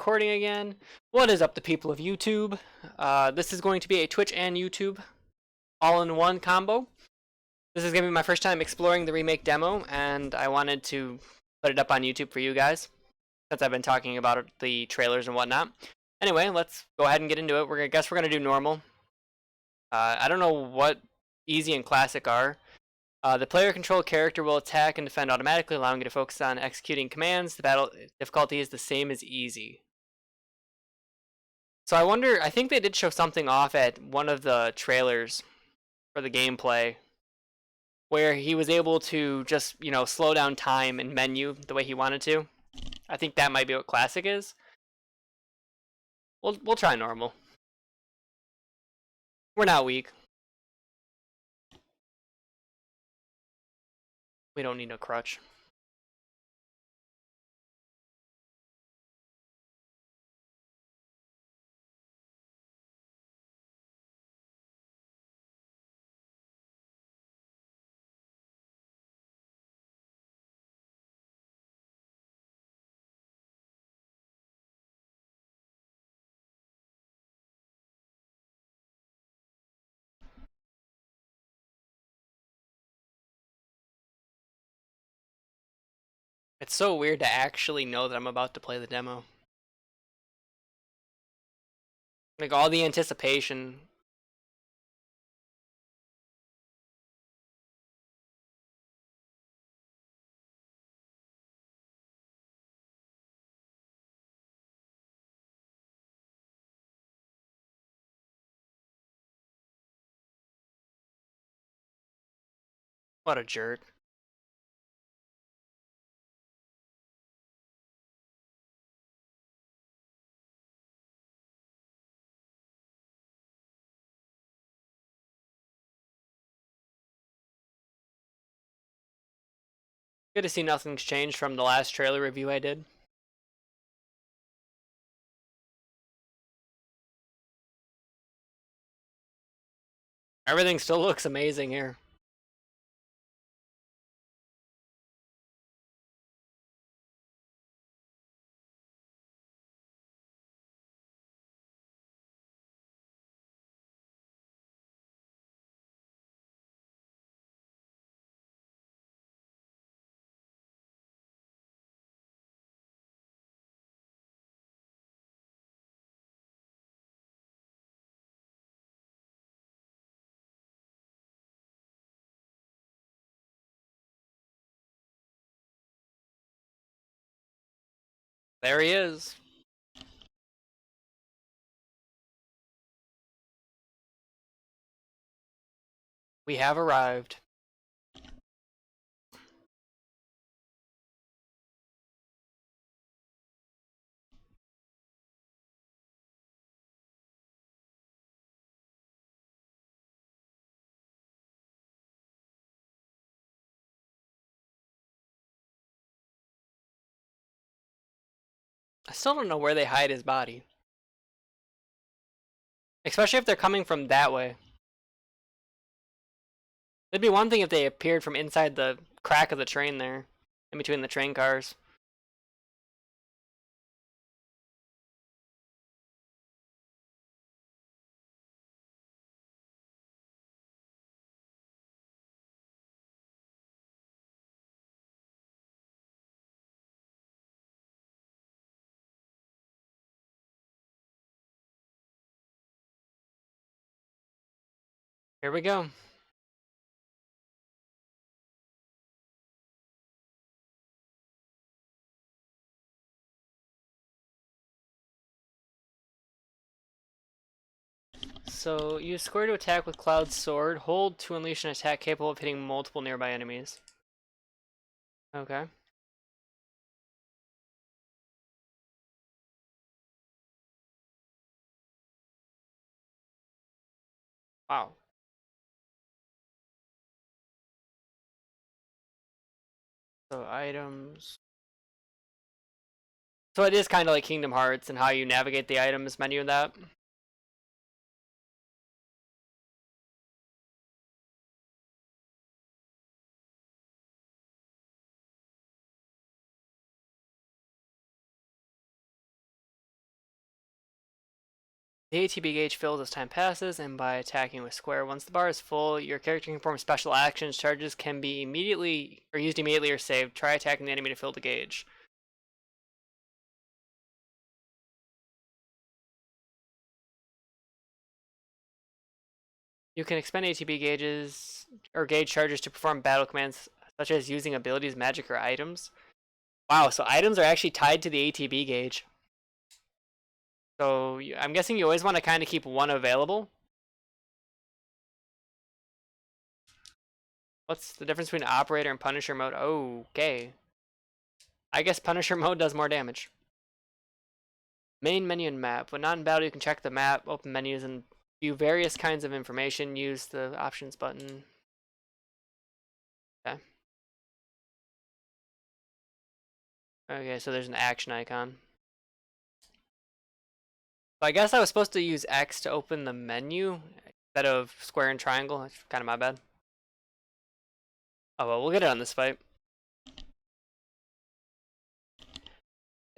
Recording again. What is up, the people of YouTube? This is going to be a Twitch and YouTube all-in-one combo. This is going to be my first time exploring the Remake demo, and I wanted to put it up on YouTube for you guys, since I've been talking about the trailers and whatnot. Anyway, let's go ahead and get into it. I guess we're going to do normal. I don't know what easy and classic are. The player-controlled character will attack and defend automatically, allowing you to focus on executing commands. The battle difficulty is the same as easy. So I wonder, I think they did show something off at one of the trailers for the gameplay where he was able to just, slow down time and menu the way he wanted to. I think that might be what classic is. We'll try normal. We're not weak. We don't need a crutch. It's so weird to actually know that I'm about to play the demo. Like, all the anticipation. What a jerk. Good to see nothing's changed from the last trailer review I did. Everything still looks amazing here. There he is. We have arrived. I still don't know where they hide his body. Especially if they're coming from that way. It'd be one thing if they appeared from inside the crack of the train there, in between the train cars. Here we go. So, use square to attack with Cloud's sword. Hold to unleash an attack capable of hitting multiple nearby enemies. Okay. Wow. So, items. So it is kind of like Kingdom Hearts and how you navigate the items menu and that. The ATB gauge fills as time passes, and by attacking with square, once the bar is full, your character can perform special actions. Charges can be immediately or used immediately or saved. Try attacking the enemy to fill the gauge. You can expend ATB gauges or gauge charges to perform battle commands, such as using abilities, magic, or items. Wow, so items are actually tied to the ATB gauge. So I'm guessing you always want to kind of keep one available. What's the difference between operator and Punisher mode? Okay. I guess Punisher mode does more damage. Main menu and map. When not in battle, you can check the map, open menus, and view various kinds of information. Use the options button. Okay. Okay, so there's an action icon. So I guess I was supposed to use X to open the menu instead of square and triangle. That's kind of my bad. Oh well, we'll get it on this fight.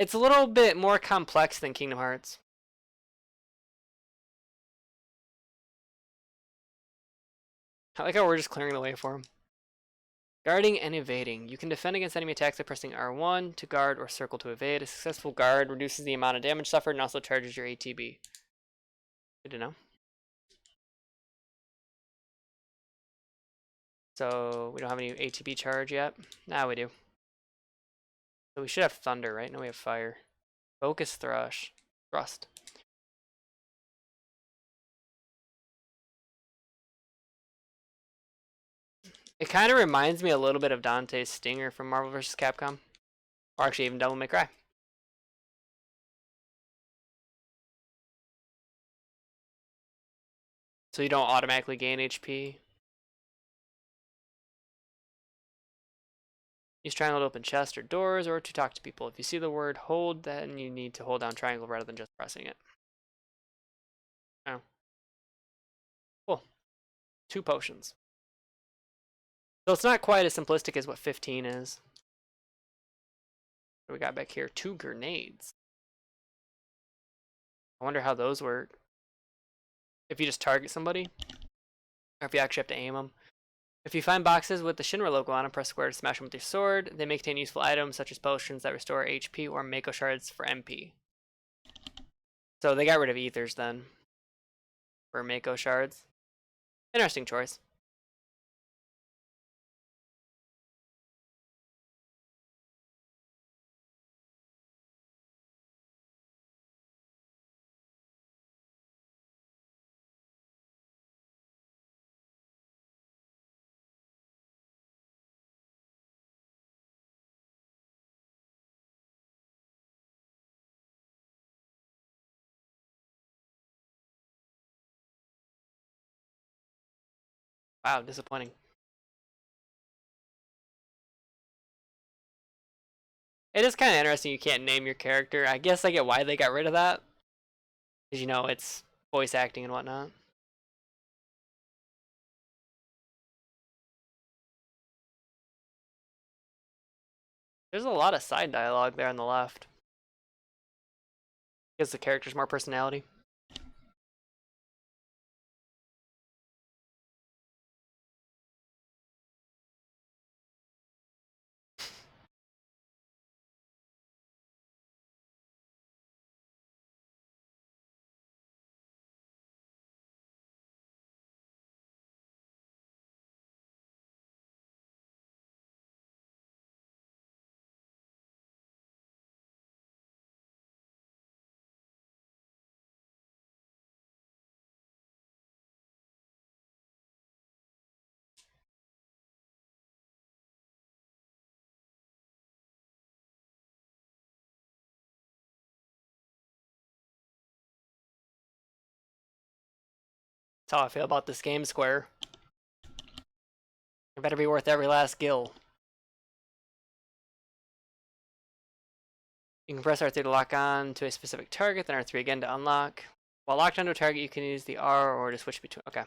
It's a little bit more complex than Kingdom Hearts. I like how we're just clearing the way for him. Guarding and evading. You can defend against enemy attacks by pressing R1 to guard or circle to evade. A successful guard reduces the amount of damage suffered and also charges your ATB. Good to know. So we don't have any ATB charge yet. Now we do. So we should have thunder, right? No, we have fire. Focus thrust. It kind of reminds me a little bit of Dante's Stinger from Marvel vs. Capcom. Or actually even Devil May Cry. So you don't automatically gain HP. Use triangle to open chests or doors or to talk to people. If you see the word hold, then you need to hold down triangle rather than just pressing it. Oh. Cool. 2 potions. So it's not quite as simplistic as what 15 is. What do we got back here? 2 grenades. I wonder how those work. If you just target somebody, or if you actually have to aim them. If you find boxes with the Shinra logo on them, press square to smash them with your sword. They may contain useful items such as potions that restore HP or Mako shards for MP. So they got rid of ethers then for Mako shards. Interesting choice. Wow, disappointing. It is kind of interesting you can't name your character. I guess I get why they got rid of that. Because, you know, it's voice acting and whatnot. There's a lot of side dialogue there on the left. Gives the characters more personality. That's how I feel about this game, Square. It better be worth every last gil. You can press R3 to lock on to a specific target, then R3 again to unlock. While locked onto a target, you can use the R or to switch between. Okay.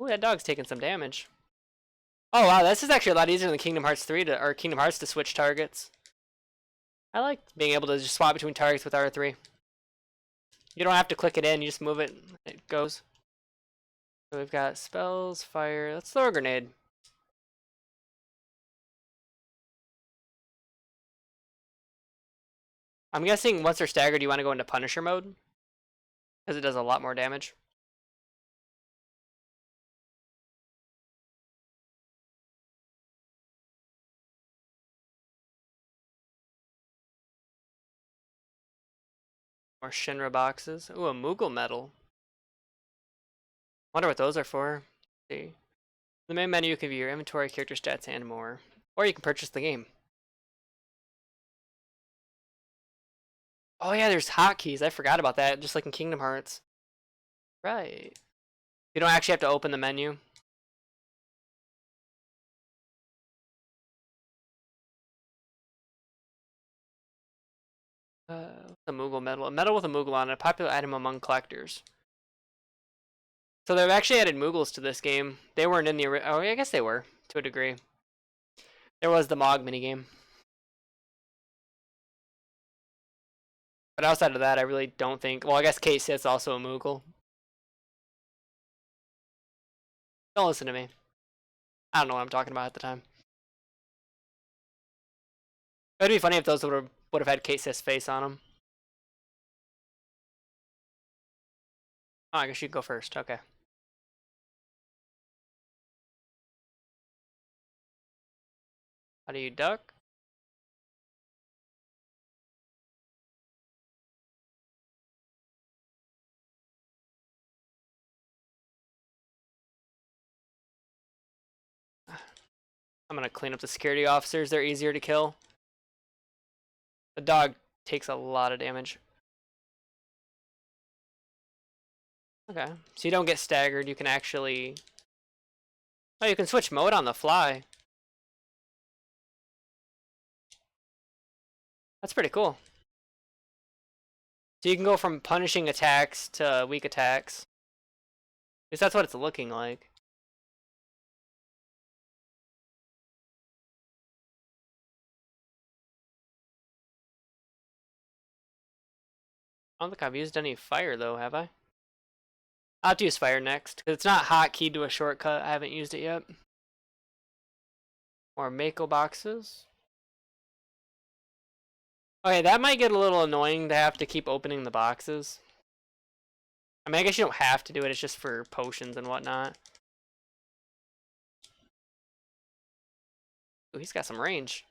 Ooh, that dog's taking some damage. Oh wow, this is actually a lot easier than Kingdom Hearts 3 to or Kingdom Hearts to switch targets. I like being able to just swap between targets with R3. You don't have to click it in, you just move it, it goes. So we've got spells, fire, let's throw a grenade. I'm guessing once they're staggered, you want to go into Punisher mode, because it does a lot more damage. More Shinra boxes. Ooh, a Moogle medal. Wonder what those are for. Let's see. The main menu, you can view your inventory, character stats, and more. Or you can purchase the game. Oh yeah, there's hotkeys. I forgot about that, just like in Kingdom Hearts. Right. You don't actually have to open the menu. The Moogle medal. A medal with a Moogle on it, a popular item among collectors. So they've actually added Moogles to this game. They weren't in the oh, I guess they were to a degree. There was the Mog minigame. But outside of that, I really don't think. Well, I guess Kate Sith's also a Moogle. Don't listen to me. I don't know what I'm talking about at the time. It'd be funny if those would have had Kate Sith's face on them. Oh, I guess you go first. Okay. How do you duck? I'm gonna clean up the security officers. They're easier to kill. The dog takes a lot of damage. Okay. So you don't get staggered. You can actually... Oh, you can switch mode on the fly. That's pretty cool. So you can go from punishing attacks to weak attacks. At least that's what it's looking like. I don't think I've used any fire though, have I? I'll have to use fire next, because it's not hotkeyed to a shortcut. I haven't used it yet. More Mako boxes. Okay, that might get a little annoying to have to keep opening the boxes. I mean, I guess you don't have to do it. It's just for potions and whatnot. Ooh, he's got some range.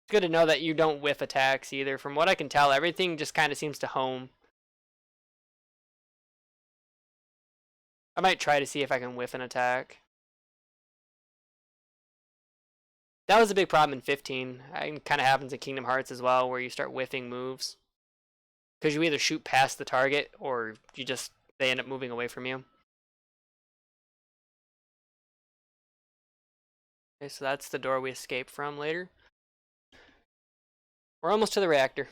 It's good to know that you don't whiff attacks either. From what I can tell, everything just kind of seems to home. I might try to see if I can whiff an attack. That was a big problem in 15. It kind of happens in Kingdom Hearts as well, where you start whiffing moves. Because you either shoot past the target, or they end up moving away from you. Okay, so that's the door we escaped from later. We're almost to the reactor.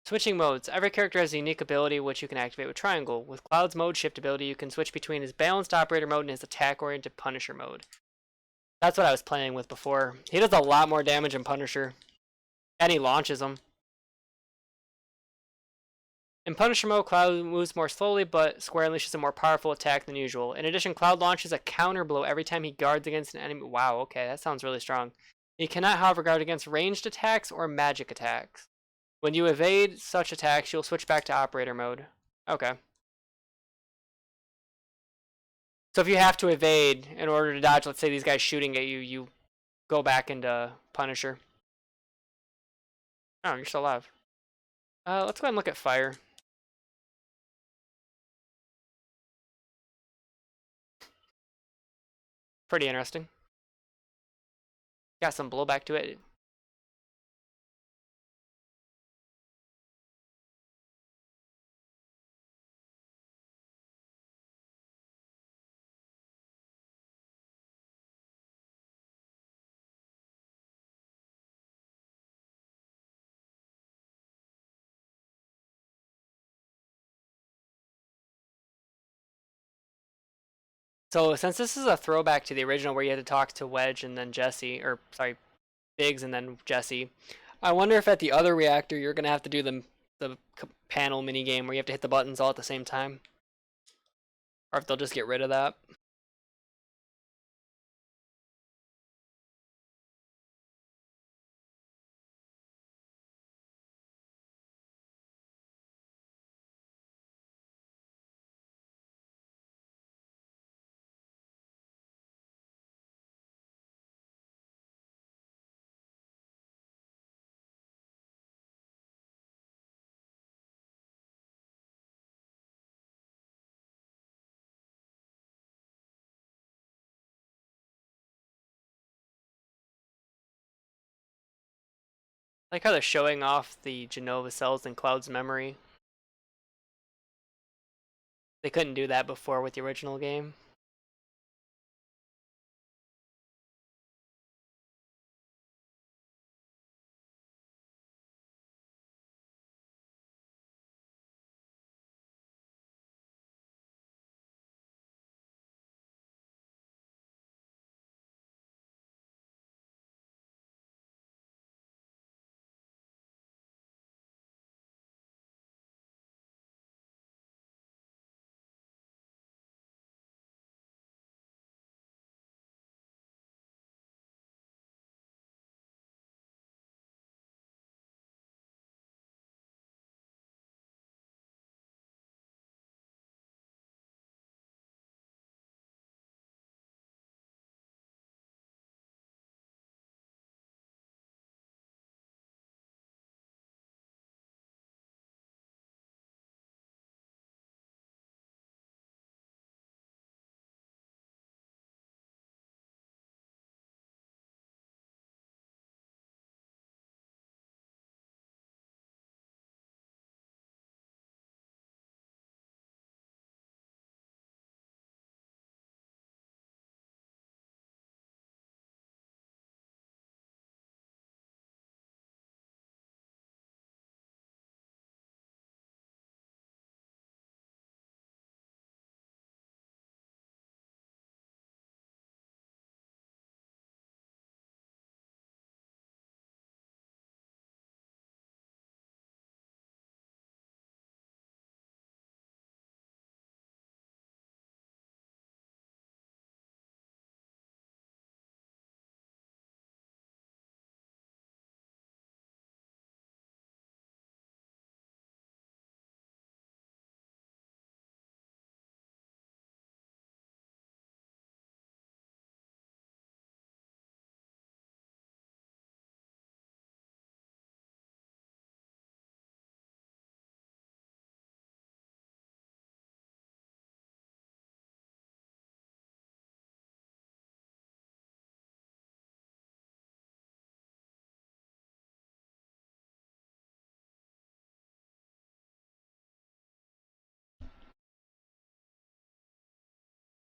Switching modes. Every character has a unique ability which you can activate with triangle. With Cloud's mode shift ability, you can switch between his balanced operator mode and his attack-oriented Punisher mode. That's what I was playing with before. He does a lot more damage in Punisher. And he launches them. In Punisher mode, Cloud moves more slowly, but Square unleashes a more powerful attack than usual. In addition, Cloud launches a counter blow every time he guards against an enemy. Wow, okay, that sounds really strong. He cannot, however, guard against ranged attacks or magic attacks. When you evade such attacks, you'll switch back to operator mode. Okay. So if you have to evade in order to dodge, let's say these guys shooting at you, you go back into Punisher. Oh, you're still alive. Let's go ahead and look at fire. Pretty interesting. Got some blowback to it. So since this is a throwback to the original where you had to talk to Wedge and then Jesse, or sorry, Biggs and then Jesse, I wonder if at the other reactor you're gonna have to do the panel mini game where you have to hit the buttons all at the same time, or if they'll just get rid of that. I like how they're showing off the Genova cells in Cloud's memory. They couldn't do that before with the original game.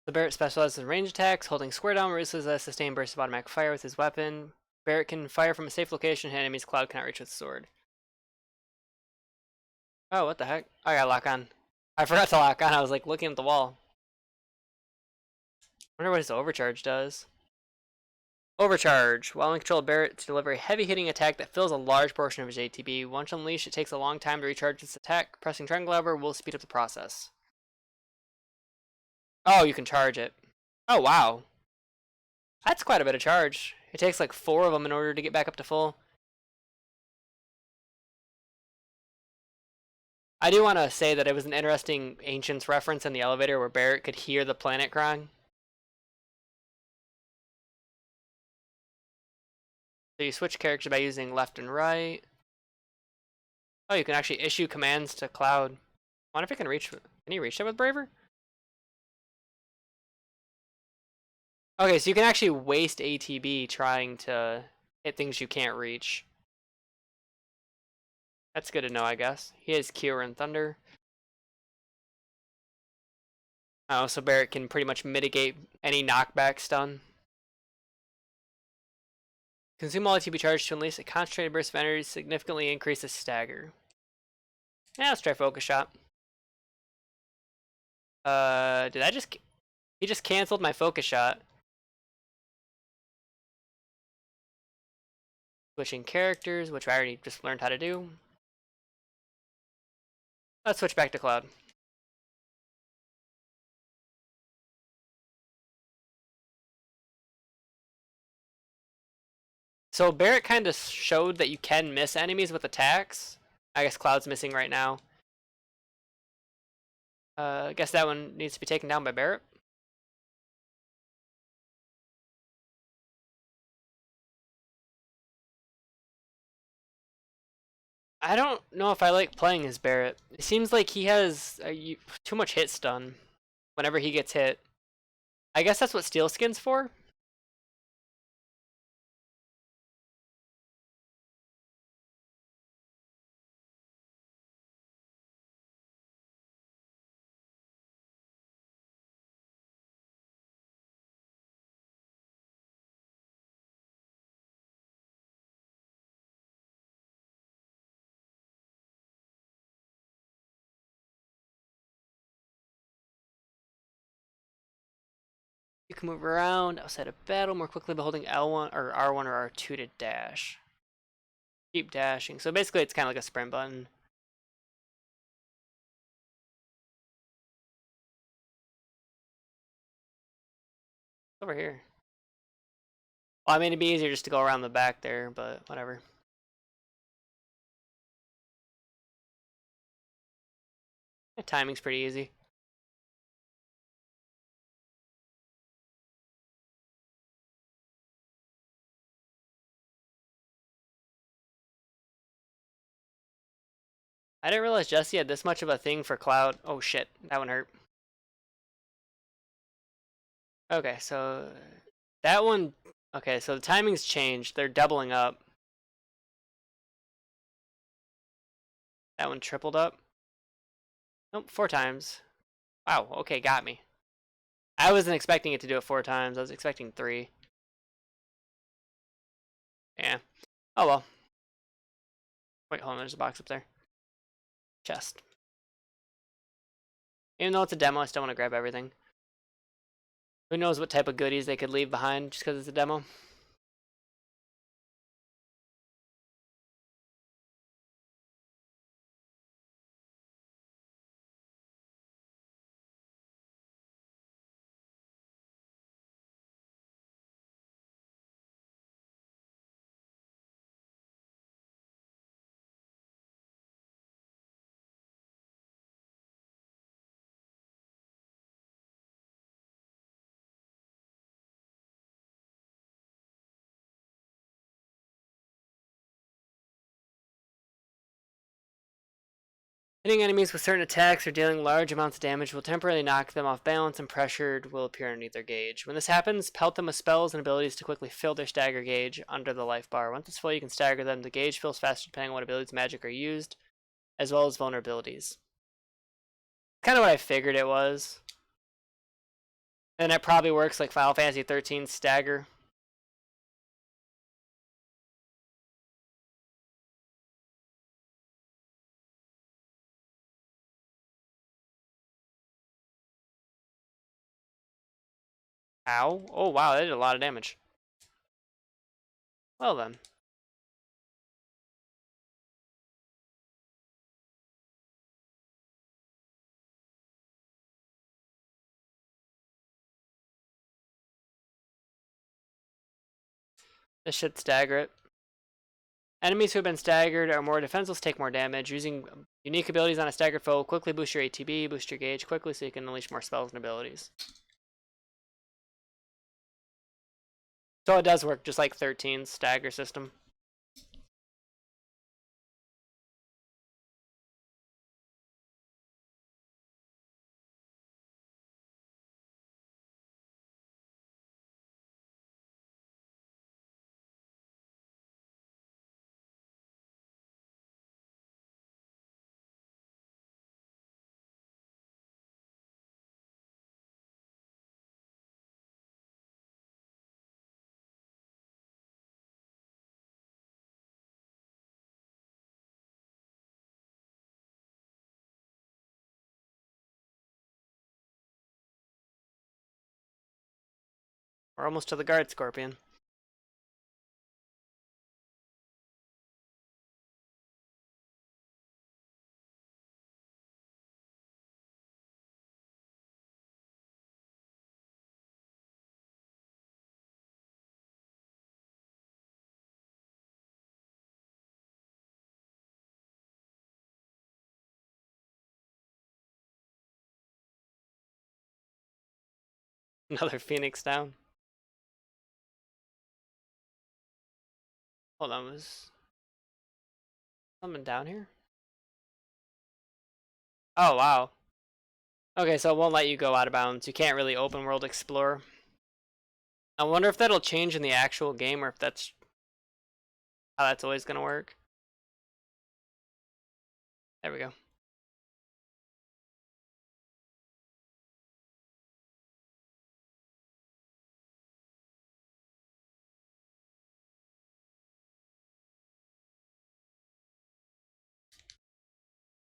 The Barrett specializes in range attacks, holding square down releases a sustained burst of automatic fire with his weapon. Barrett can fire from a safe location, hit enemies Cloud cannot reach with sword. Oh, what the heck? I got lock on. I forgot to lock on. I was like looking at the wall. I wonder what his overcharge does. Overcharge. While in control, Barret to deliver a heavy-hitting attack that fills a large portion of his ATB. Once unleashed, it takes a long time to recharge its attack. Pressing triangle lever will speed up the process. Oh, you can charge it. Oh, wow. That's quite a bit of charge. It takes like 4 of them in order to get back up to full. I do want to say that it was an interesting Ancients reference in the elevator where Barret could hear the planet crying. So you switch characters by using left and right. Oh, you can actually issue commands to Cloud. I wonder if it can reach. Can you reach it with Braver? Okay, so you can actually waste ATB trying to hit things you can't reach. That's good to know, I guess. He has Cure and Thunder. Oh, so Barret can pretty much mitigate any knockback stun. Consume all ATB charge to unleash a concentrated burst of energy, significantly increases stagger. Yeah, let's try Focus Shot. Did I just... He just canceled my Focus Shot. Switching characters, which I already just learned how to do. Let's switch back to Cloud. So Barret kind of showed that you can miss enemies with attacks. I guess Cloud's missing right now. I guess that one needs to be taken down by Barret. I don't know if I like playing as Barret. It seems like he has too much hit stun whenever he gets hit. I guess that's what Steel Skin's for. You can move around outside of battle more quickly by holding L1 or R1 or R2 to dash. Keep dashing. So basically it's kind of like a sprint button. Over here. Well, I mean, it'd be easier just to go around the back there, but whatever. The timing's pretty easy. I didn't realize Jesse had this much of a thing for Cloud. Oh shit, that one hurt. Okay, so that one... Okay, so the timing's changed. They're doubling up. That one tripled up. Nope, 4 times. Wow, okay, got me. I wasn't expecting it to do it 4 times. I was expecting 3. Yeah. Oh well. Wait, hold on, there's a box up there. Chest. Even though it's a demo, I still want to grab everything. Who knows what type of goodies they could leave behind just because it's a demo. Hitting enemies with certain attacks or dealing large amounts of damage will temporarily knock them off balance and pressure will appear underneath their gauge. When this happens, pelt them with spells and abilities to quickly fill their stagger gauge under the life bar. Once it's full, you can stagger them. The gauge fills faster depending on what abilities magic are used, as well as vulnerabilities. Kind of what I figured it was. And it probably works like Final Fantasy 13 stagger. Ow. Oh wow, that did a lot of damage. Well then. This should stagger it. Enemies who have been staggered are more defenseless, take more damage. Using unique abilities on a staggered foe quickly boost your ATB, boost your gauge quickly so you can unleash more spells and abilities. So it does work just like 13's stagger system. We're almost to the guard scorpion. Another phoenix down. Hold on, was someone down here? Oh, wow. Okay, so it won't let you go out of bounds. You can't really open world explore. I wonder if that'll change in the actual game or if that's how that's always going to work. There we go.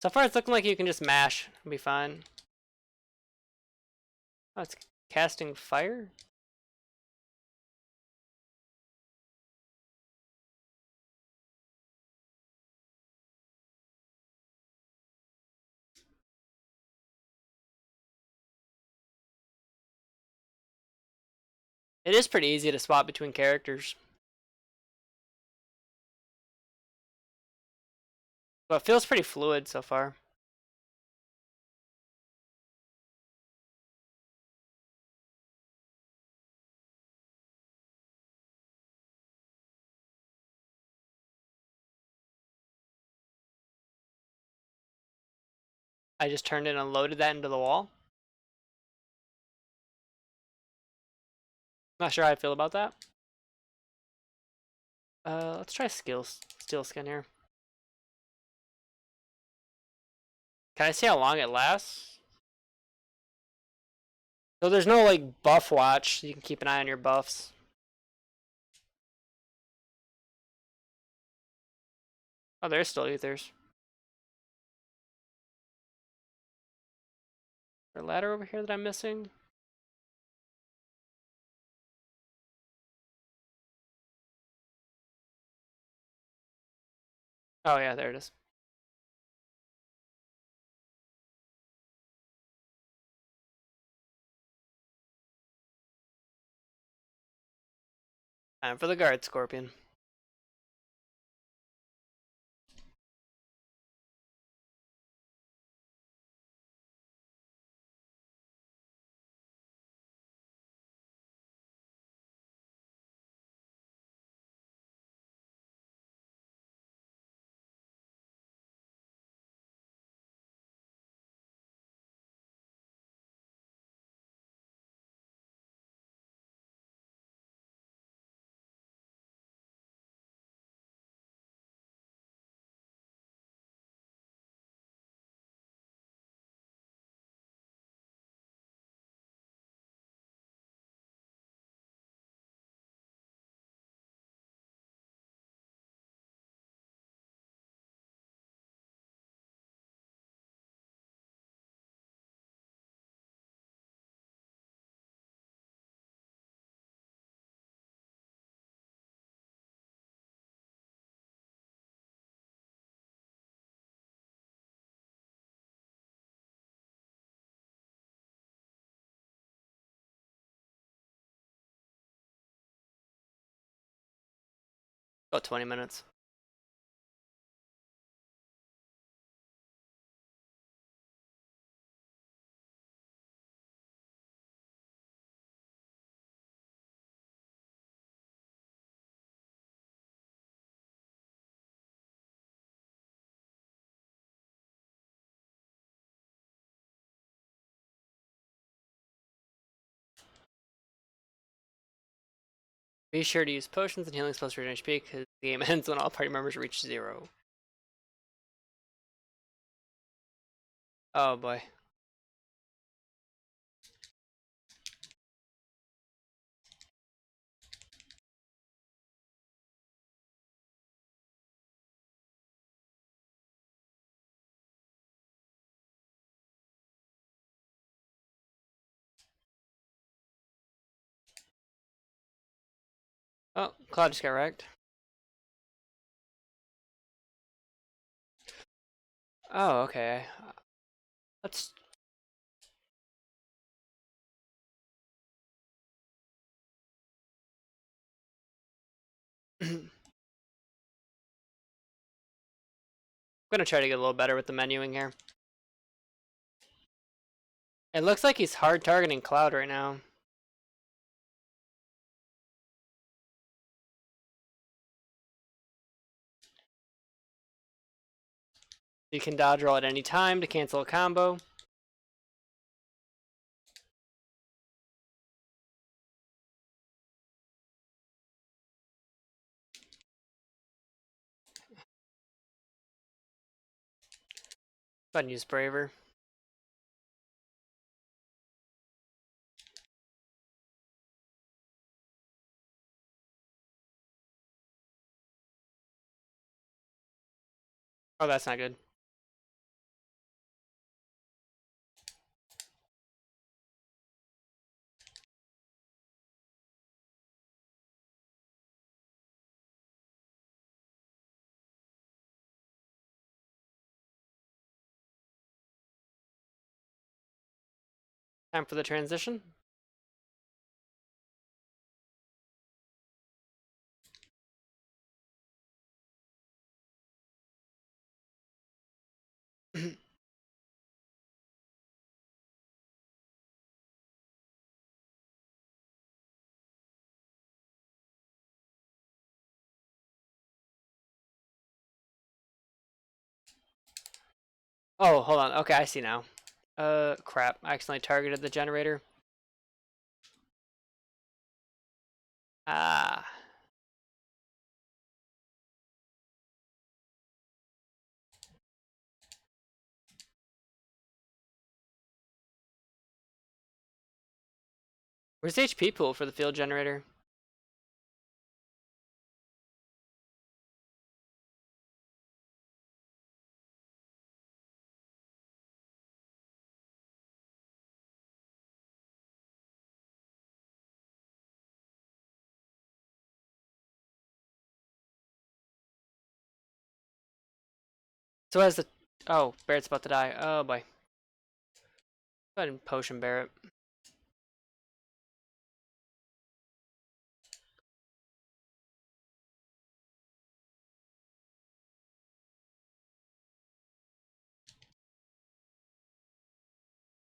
So far it's looking like you can just mash and be fine. Oh, it's casting fire? It is pretty easy to swap between characters. But it feels pretty fluid so far. I just turned it and loaded that into the wall. Not sure how I feel about that. Let's try steel skin here. Can I see how long it lasts? So there's no like buff watch, so you can keep an eye on your buffs. Oh, there's still ethers. Is there a ladder over here that I'm missing? Oh yeah, there it is. Time for the guard scorpion. About 20 minutes. Be sure to use potions and healing spells for your HP because the game ends when all party members reach 0. Oh boy. Oh, Cloud just got wrecked. Oh, okay. Let's. I'm gonna try to get a little better with the menuing here. It looks like he's hard targeting Cloud right now. You can dodge roll at any time to cancel a combo. Go ahead and use Braver. Oh, that's not good. Time for the transition. Oh, hold on. Okay, I see now. Crap. I accidentally targeted the generator. Ah. Where's the HP pool for the field generator? So as the... Oh, Barrett's about to die. Oh boy. Go ahead and potion Barrett.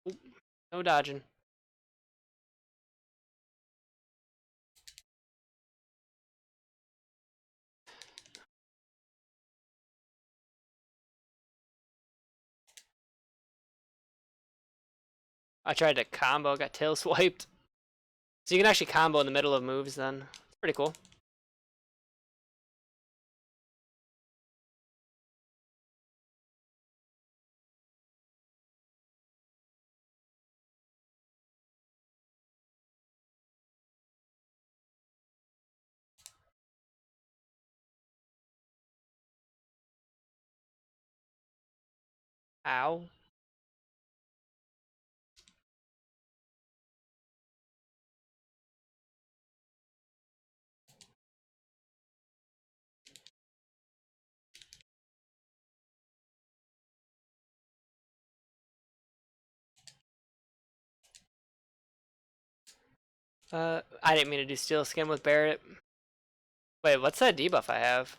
Oop, no dodging. I tried to combo, got tail swiped. So you can actually combo in the middle of moves then. It's pretty cool. Ow. I didn't mean to do steel skin with Barrett. Wait, what's that debuff I have?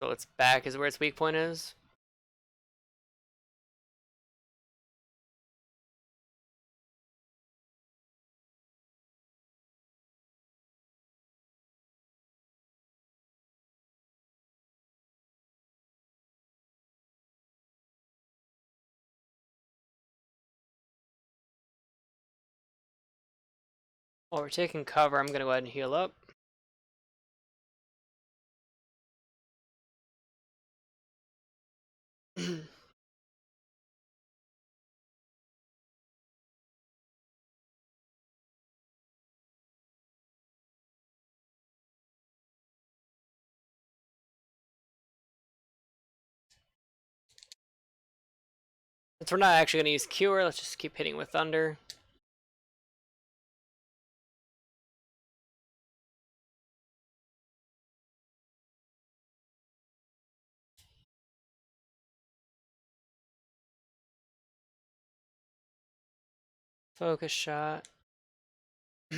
So its back is where its weak point is. While we're taking cover, I'm gonna go ahead and heal up. Since we're not actually gonna use Cure, let's just keep hitting with Thunder. Focus shot. Go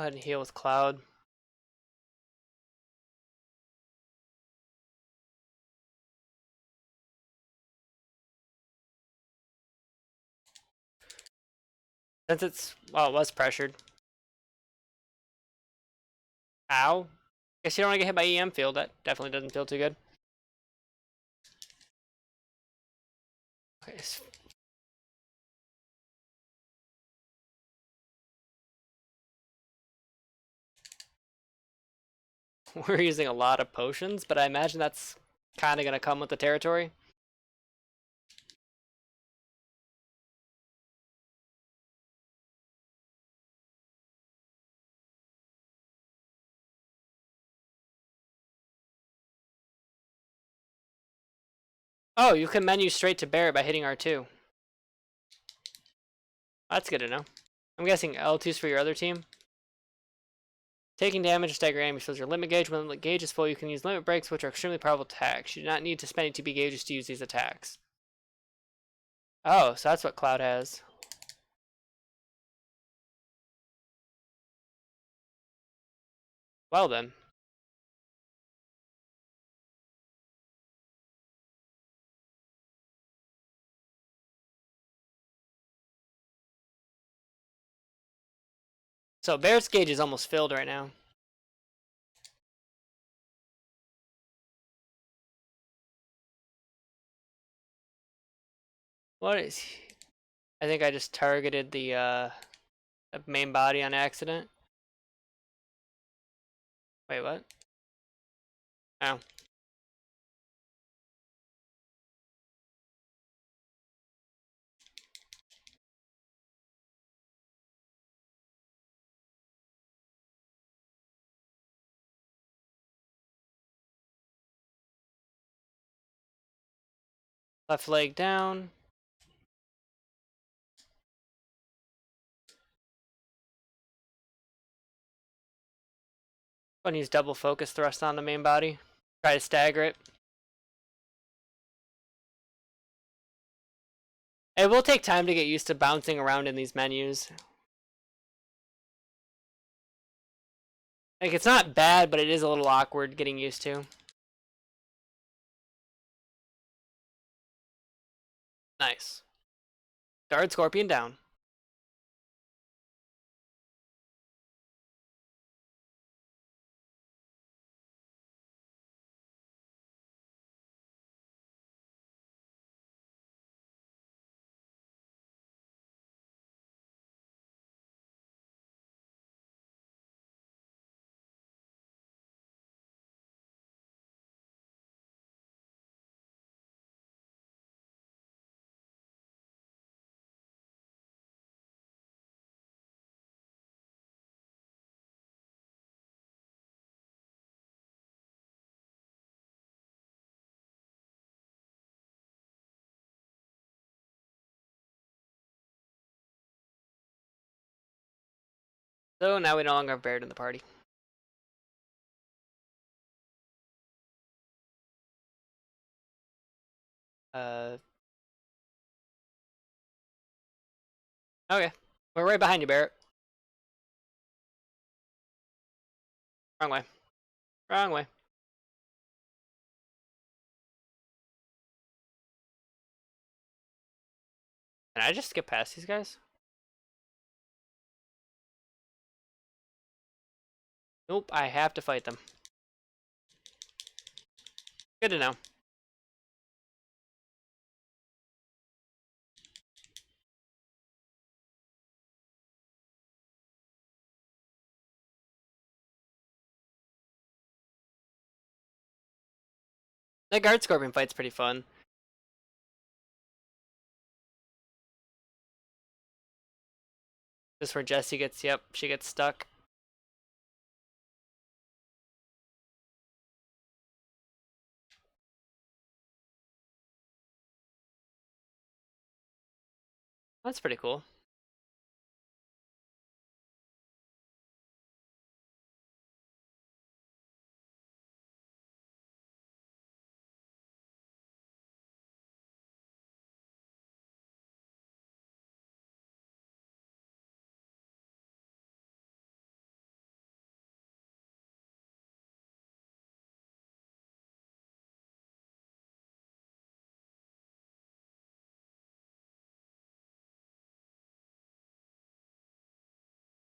ahead and heal with Cloud. Since it's, well, it was pressured. Ow. Guess you don't want to get hit by EM field. That definitely doesn't feel too good. Okay. We're using a lot of potions, but I imagine that's kind of going to come with the territory. Oh, you can menu straight to bear it by hitting R2. That's good to know. I'm guessing L2's for your other team. Taking damage, stagger enemy fills your limit gauge. When the gauge is full, you can use limit breaks, which are extremely powerful attacks. You do not need to spend TP gauges to use these attacks. Oh, so that's what Cloud has. Well then. So Bear's gauge is almost filled right now. What is... I think I just targeted the main body on accident. Wait, what? Oh. Left leg down. I'm gonna use double focus thrust on the main body. Try to stagger it. It will take time to get used to bouncing around in these menus. Like, it's not bad, but it is a little awkward getting used to. Nice. Guard Scorpion down. So now we no longer have Barrett in the party. Okay. We're right behind you, Barrett. Wrong way. Wrong way. Can I just skip past these guys? Nope, I have to fight them. Good to know. The guard scorpion fight's pretty fun. This is where Jessie gets, yep, she gets stuck. That's pretty cool.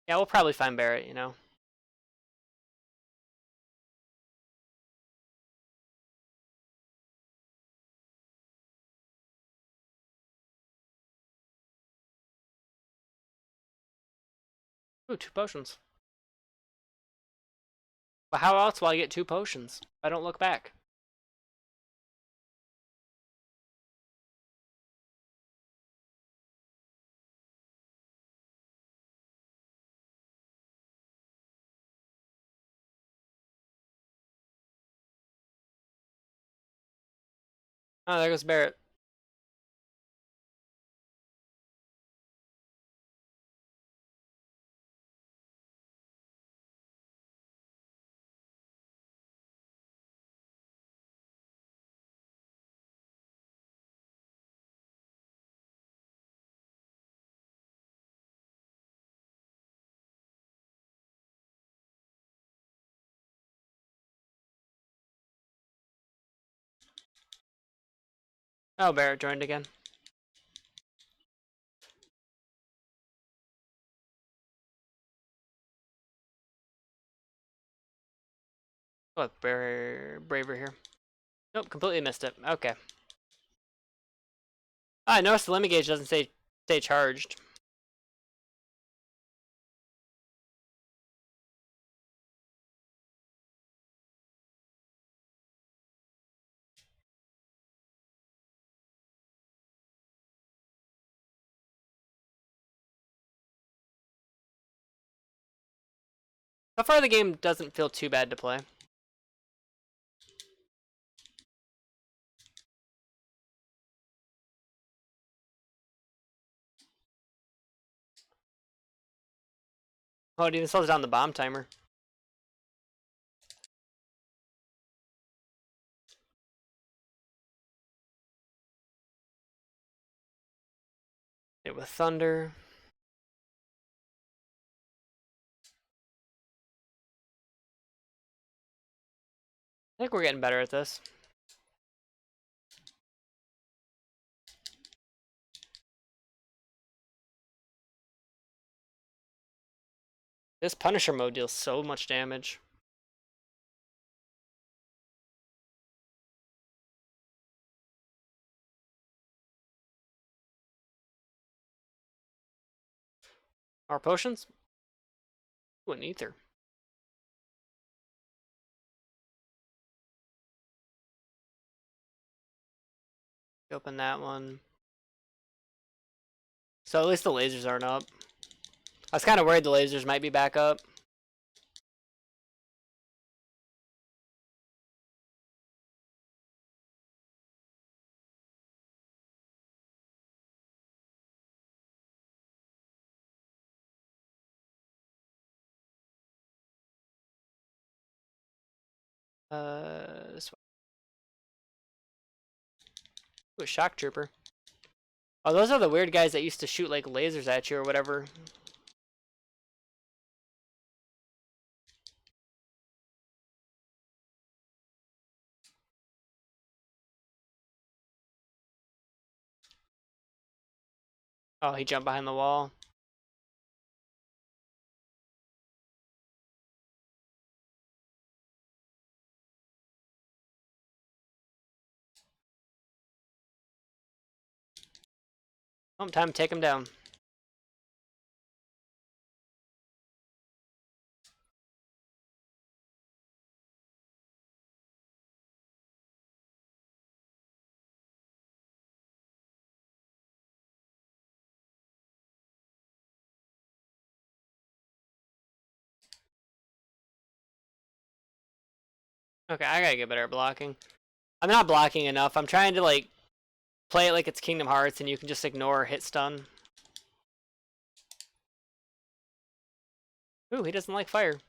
Yeah, we'll probably find Barrett, you know. Ooh, 2 potions. But how else will I get 2 potions? I don't look back. Oh, there goes Barrett. Oh, Barrett joined again. Oh, Braver here. Nope, completely missed it. Okay. Ah, I noticed the limit gauge doesn't stay charged. So far, the game doesn't feel too bad to play. Oh, it even slows down the bomb timer. Hit with thunder. I think we're getting better at this. This Punisher mode deals so much damage. Our potions? Ooh, an ether. Open that one. So at least the lasers aren't up. I was kind of worried the lasers might be back up. This way. Ooh, a shock trooper. Oh, those are the weird guys that used to shoot like lasers at you or whatever. Oh, he jumped behind the wall. Oh, time to take him down. Okay, I gotta get better at blocking. I'm not blocking enough. I'm trying to like play it like it's Kingdom Hearts and you can just ignore hit stun. Ooh, he doesn't like fire.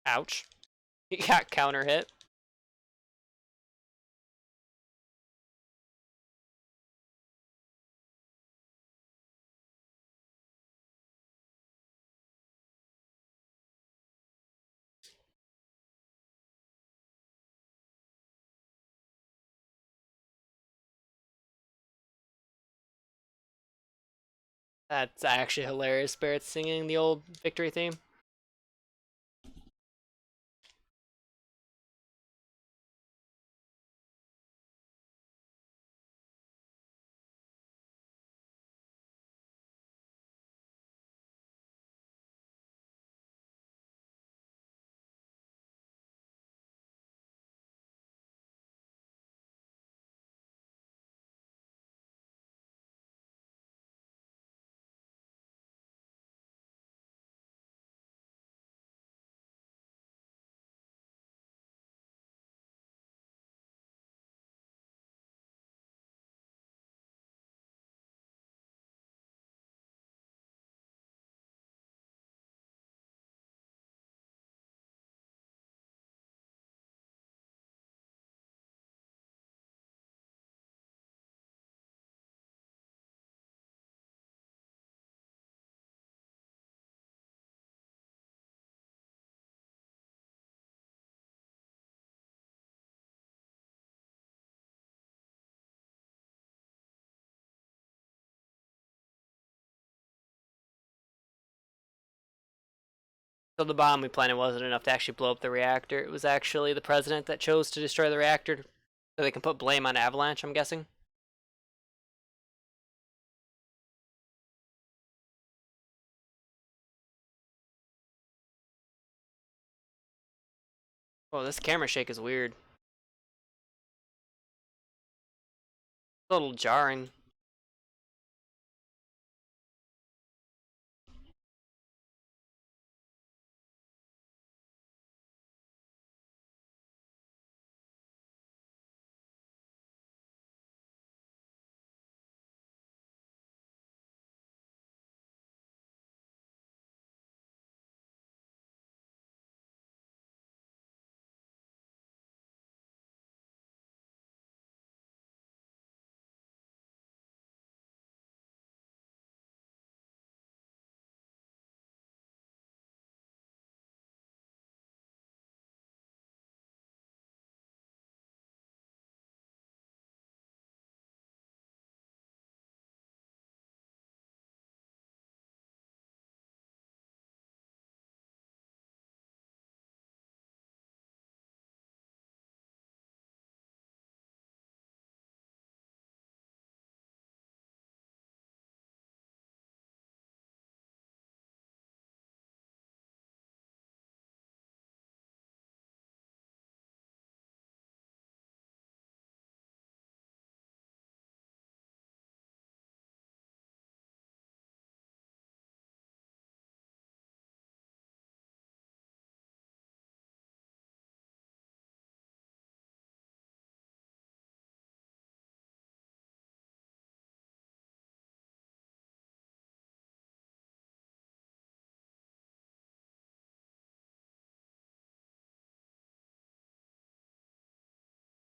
Ouch. He got counter hit. That's actually hilarious. Barrett's singing the old victory theme. So the bomb we planted wasn't enough to actually blow up the reactor. It was actually the president that chose to destroy the reactor so they can put blame on Avalanche, I'm guessing. Oh, this camera shake is weird. A little jarring.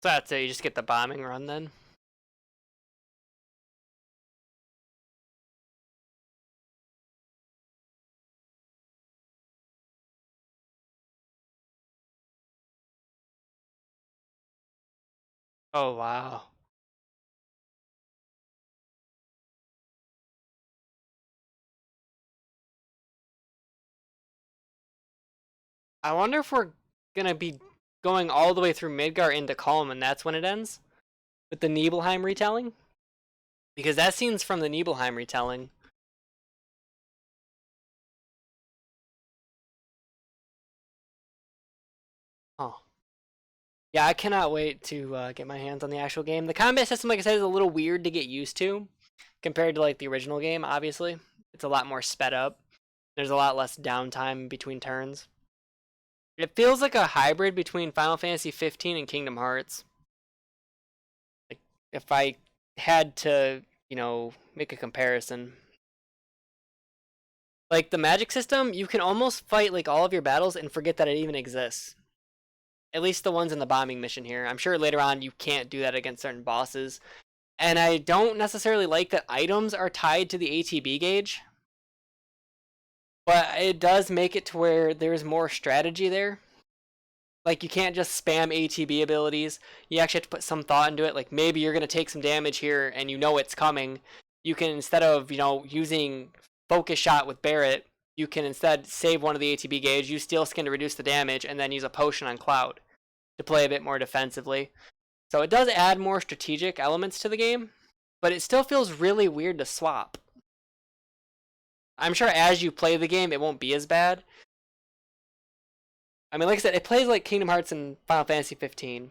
That's it, you just get the bombing run then. Oh, wow. I wonder if we're gonna be going all the way through Midgar into Culm, and that's when it ends? With the Nibelheim retelling? Because that scene's from the Nibelheim retelling. Oh. Yeah, I cannot wait to get my hands on the actual game. The combat system, like I said, is a little weird to get used to compared to like the original game, obviously. It's a lot more sped up. There's a lot less downtime between turns. It feels like a hybrid between Final Fantasy 15 and Kingdom Hearts. Like if I had to, make a comparison. Like the magic system, you can almost fight like all of your battles and forget that it even exists. At least the ones in the bombing mission here. I'm sure later on you can't do that against certain bosses. And I don't necessarily like that items are tied to the ATB gauge. But it does make it to where there's more strategy there. Like you can't just spam ATB abilities. You actually have to put some thought into it. Like maybe you're gonna take some damage here and you know it's coming. You can, instead of, using focus shot with Barret, you can instead save one of the ATB gauge, use Steel Skin to reduce the damage, and then use a potion on Cloud to play a bit more defensively. So it does add more strategic elements to the game, but it still feels really weird to swap. I'm sure as you play the game, it won't be as bad. I mean, like I said, it plays like Kingdom Hearts and Final Fantasy 15.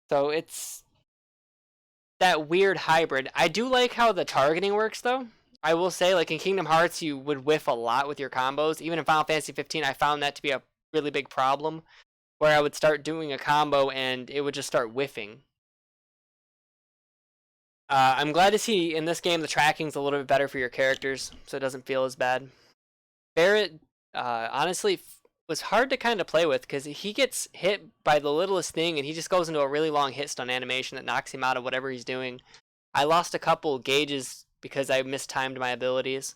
So it's that weird hybrid. I do like how the targeting works, though. I will say, like in Kingdom Hearts, you would whiff a lot with your combos. Even in Final Fantasy 15, I found that to be a really big problem, where I would start doing a combo and it would just start whiffing. I'm glad to see in this game the tracking's a little bit better for your characters, so it doesn't feel as bad. Barret, honestly, was hard to kind of play with because he gets hit by the littlest thing and he just goes into a really long hit stun animation that knocks him out of whatever he's doing. I lost a couple gauges because I mistimed my abilities.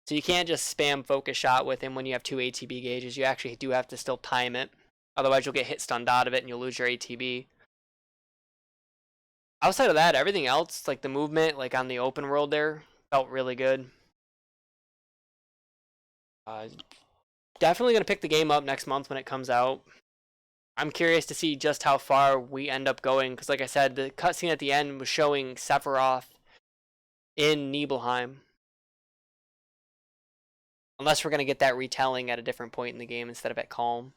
So you can't just spam focus shot with him when you have two ATB gauges. You actually do have to still time it. Otherwise you'll get hit stunned out of it and you'll lose your ATB. Outside of that, everything else, like the movement, like on the open world there, felt really good. Uh, Definitely going to pick the game up next month when it comes out. I'm curious to see just how far we end up going, because like I said, the cutscene at the end was showing Sephiroth in Nibelheim. Unless we're going to get that retelling at a different point in the game instead of at Calm.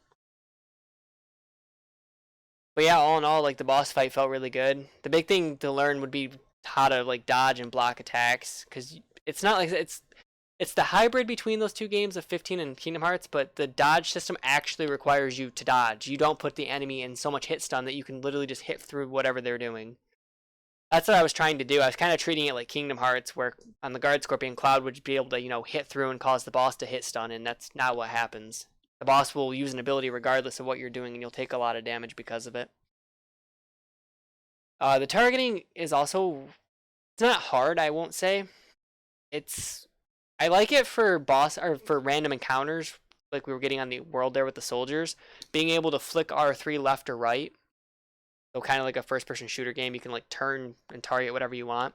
But yeah, all in all, like the boss fight felt really good. The big thing to learn would be how to like dodge and block attacks, because it's not like it's the hybrid between those two games of 15 and Kingdom Hearts, but the dodge system actually requires you to dodge. You don't put the enemy in so much hit stun that you can literally just hit through whatever they're doing. That's what I was trying to do. I was kind of treating it like Kingdom Hearts, where on the Guard Scorpion, Cloud would be able to, hit through and cause the boss to hit stun, and that's not what happens. The boss will use an ability regardless of what you're doing, and you'll take a lot of damage because of it. The targeting is also, it's not hard, I won't say. I like it for boss or for random encounters, like we were getting on the world there with the soldiers, being able to flick R3 left or right. So kind of like a first-person shooter game, you can like turn and target whatever you want.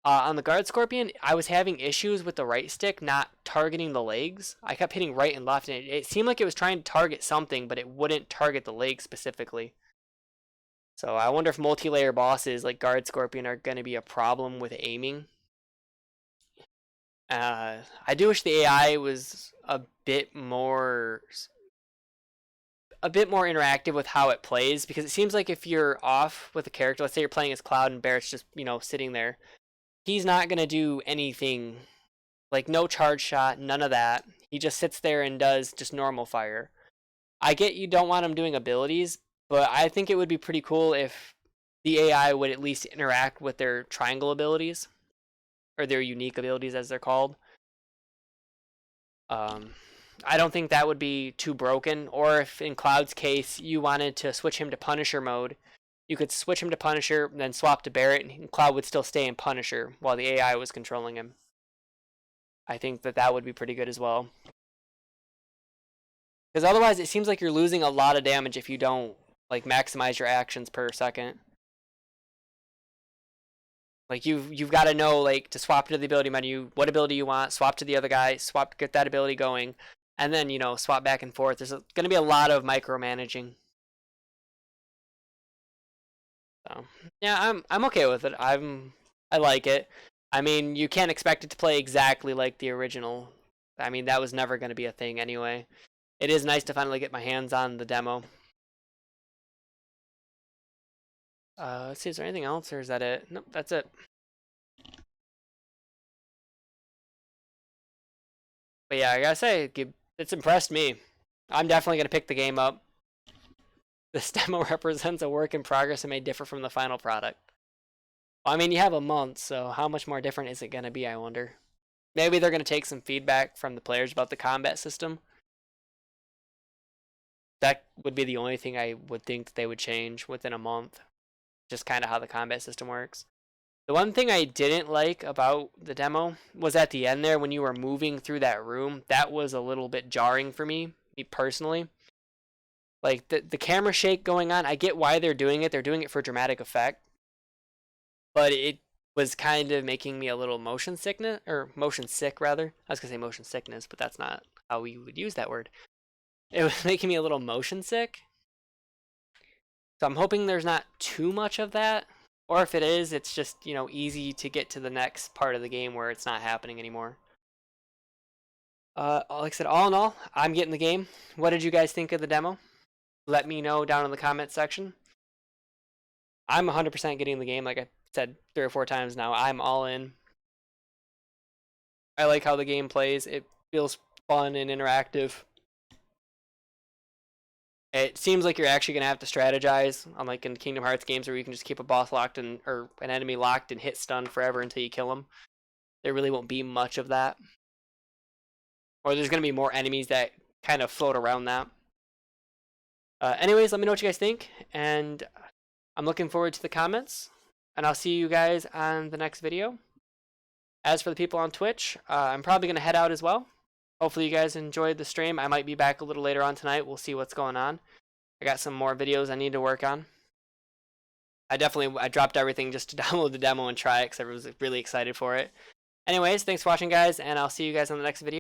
On the Guard Scorpion, I was having issues with the right stick not targeting the legs. I kept hitting right and left, and it seemed like it was trying to target something, but it wouldn't target the legs specifically. So I wonder if multi-layer bosses like Guard Scorpion are going to be a problem with aiming. I do wish the AI was a bit more interactive with how it plays, because it seems like if you're off with a character, let's say you're playing as Cloud and Barret's just, sitting there, he's not going to do anything, like no charge shot, none of that. He just sits there and does just normal fire. I get you don't want him doing abilities, but I think it would be pretty cool if the AI would at least interact with their triangle abilities, or their unique abilities as they're called. Um, I don't think that would be too broken. Or if in Cloud's case you wanted to switch him to Punisher mode, you could switch him to Punisher, then swap to Barret, and Cloud would still stay in Punisher while the AI was controlling him. I think that that would be pretty good as well. Because otherwise, it seems like you're losing a lot of damage if you don't like maximize your actions per second. Like you've got to know like to swap to the ability menu, what ability you want, swap to the other guy, swap to get that ability going, and then swap back and forth. There's going to be a lot of micromanaging. So yeah, I'm okay with it. I like it. I mean, you can't expect it to play exactly like the original. I mean, that was never going to be a thing anyway. It is nice to finally get my hands on the demo. Let's see, is there anything else, or is that it? Nope, that's it. But yeah, I gotta say, it's impressed me. I'm definitely gonna pick the game up. This demo represents a work in progress and may differ from the final product. Well, I mean, you have a month, so how much more different is it gonna be, I wonder? Maybe they're gonna take some feedback from the players about the combat system. That would be the only thing I would think that they would change within a month. Just kind of how the combat system works. The one thing I didn't like about the demo was at the end there when you were moving through that room. That was a little bit jarring for me personally. Like the camera shake going on, I get why they're doing it. They're doing it for dramatic effect. But it was kind of making me a little motion sickness, or motion sick rather. I was going to say motion sickness, but that's not how we would use that word. It was making me a little motion sick. So I'm hoping there's not too much of that. Or if it is, it's just, easy to get to the next part of the game where it's not happening anymore. Like I said, all in all, I'm getting the game. What did you guys think of the demo? Let me know down in the comments section. I'm 100% getting the game, like I said 3 or 4 times now. I'm all in. I like how the game plays. It feels fun and interactive. It seems like you're actually going to have to strategize, unlike in Kingdom Hearts games where you can just keep a boss locked or an enemy locked and hit stun forever until you kill them. There really won't be much of that. Or there's going to be more enemies that kind of float around that. Anyways, let me know what you guys think, and I'm looking forward to the comments, and I'll see you guys on the next video. As for the people on Twitch, I'm probably going to head out as well. Hopefully you guys enjoyed the stream. I might be back a little later on tonight. We'll see what's going on. I got some more videos I need to work on. I dropped everything just to download the demo and try it because I was really excited for it. Anyways, thanks for watching, guys, and I'll see you guys on the next video.